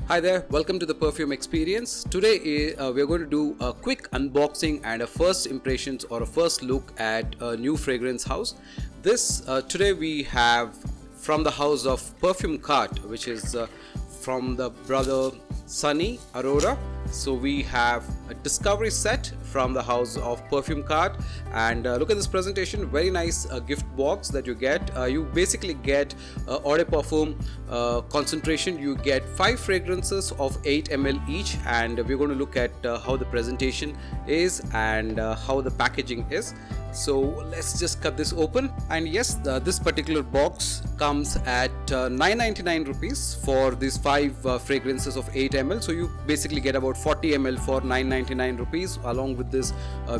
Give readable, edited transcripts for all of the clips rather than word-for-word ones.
Hi there, welcome to the Perfume Experience. Today we're going to do a quick unboxing and a first impressions or a first look at a new fragrance house. Today we have from the house of Perfumekart, which is from the brother Sunny Arora. So we have a discovery set from the house of Perfumekart, and look at this presentation. Very nice gift box that you get. You basically get eau de parfum concentration. You get 5 fragrances of 8 ml each, and we're going to look at how the presentation is and how the packaging is. So let's just cut this open, and yes, this particular box comes at 999 rupees for these 5 fragrances of 8 ml. So you basically get about 40 ml for 999 rupees along with this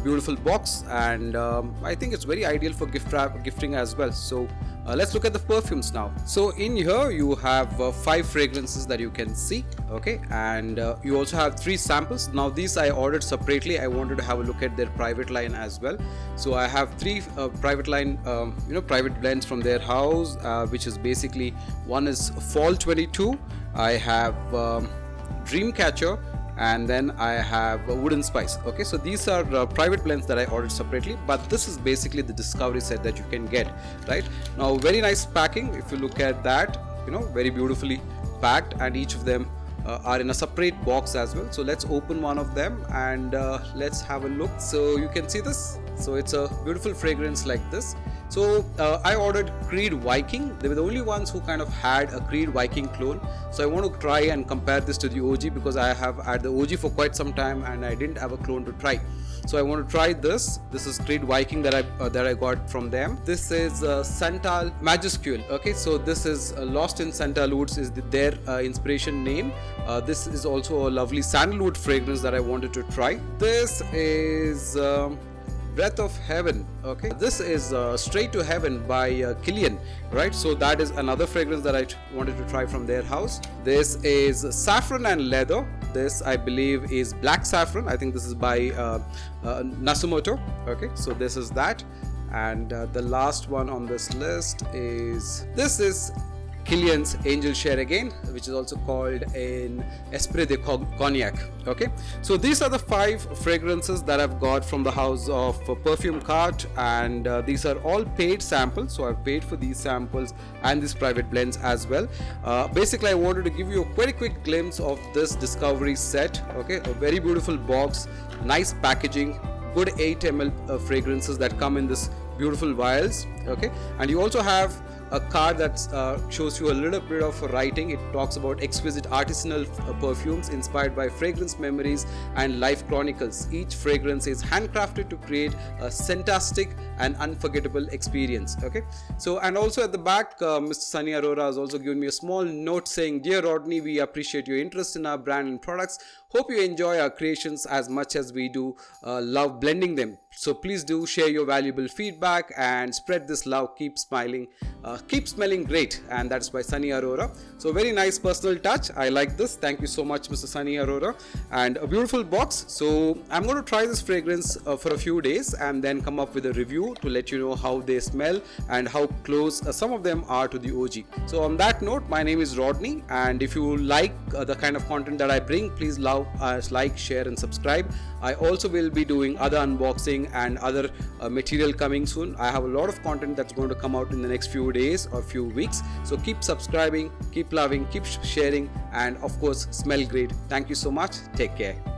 beautiful box, and I think it's very ideal for gifting as well. So let's look at the perfumes now. So in here you have 5 fragrances that you can see, okay, and you also have 3 samples. Now these I ordered separately. I wanted to have a look at their private line as well. So I have 3 private line private blends from their house, which is basically, one is Fall 22, I have Dreamcatcher, and then I have Wooden Spice. Okay, so these are private blends that I ordered separately, but this is basically the discovery set that you can get right now. Very nice packing. If you look at that, very beautifully packed, and each of them are in a separate box as well. So let's open one of them and let's have a look. So you can see this. So it's a beautiful fragrance like this. So I ordered Creed Viking. They were the only ones who kind of had a Creed Viking clone. So I want to try and compare this to the OG, because I have had the OG for quite some time and I didn't have a clone to try. So I want to try this. This is Creed Viking that I got from them. This is Sentile Magic. Okay, so this is Lost in Sandalwoods is their inspiration name. This is also a lovely sandalwood fragrance that I wanted to try. This is Breath of Heaven. Okay, this is Straight to Heaven by Killian, right? So that is another fragrance that I wanted to try from their house. This is Saffron and Leather. This I believe is Black Saffron. I think this is by Nasumoto. Okay, so this is that, and the last one on this list is Killians Angel share again, which is also called in Esprit de Cognac. Okay, so these are the 5 fragrances that I've got from the house of Perfumekart, and these are all paid samples. So I've paid for these samples and these private blends as well. Basically, I wanted to give you a very quick glimpse of this discovery set. Okay, a very beautiful box, nice packaging, good 8 ml fragrances that come in this beautiful vials. Okay, and you also have a card that shows you a little bit of writing. It talks about exquisite artisanal perfumes inspired by fragrance memories and life chronicles. Each fragrance is handcrafted to create a fantastic and unforgettable experience. Okay, so and also at the back, Mr. Sunny Arora has also given me a small note saying, "Dear Rodney, we appreciate your interest in our brand and products. Hope you enjoy our creations as much as we do love blending them. So please do share your valuable feedback and spread this love. Keep smiling, keep smelling great." And that's by Sunny Arora. So very nice personal touch. I like this. Thank you so much, Mr. Sunny Arora. And a beautiful box. So I'm going to try this fragrance for a few days and then come up with a review to let you know how they smell and how close some of them are to the OG. So on that note, my name is Rodney, and if you like the kind of content that I bring, please like, share and subscribe. I also will be doing other unboxing and other material coming soon. I have a lot of content that's going to come out in the next few days or few weeks. So keep subscribing, keep loving, keep sharing, and of course smell great. Thank you so much. Take care.